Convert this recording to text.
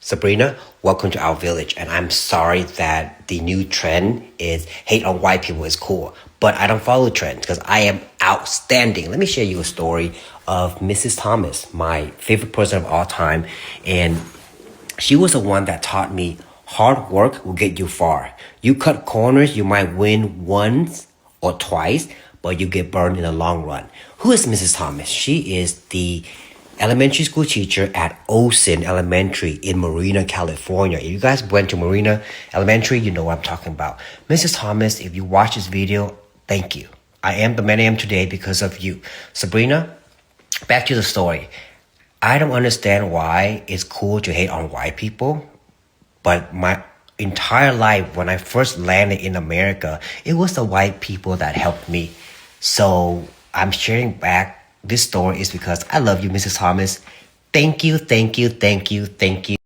Sabrina, welcome to our village. And I'm sorry that the new trend is hate on white people is cool. But I don't follow trends because I am outstanding. Let me share you a story of Mrs. Thomas, my favorite person of all time. And she was the one that taught me hard work will get you far. You cut corners, you might win once or twice, but you get burned in the long run. Who is Mrs. Thomas? She is the elementary school teacher at Olsen Elementary in Marina, California. If you guys went to Marina Elementary, you know what I'm talking about. Mrs. Thomas, if you watch this video, thank you. I am the man I am today because of you. Sabrina, back to the story. I don't understand why it's cool to hate on white people, but my entire life, when I first landed in America, it was the white people that helped me. So I'm sharing back this story is because I love you, Mrs. Thomas. Thank you, thank you, thank you, thank you.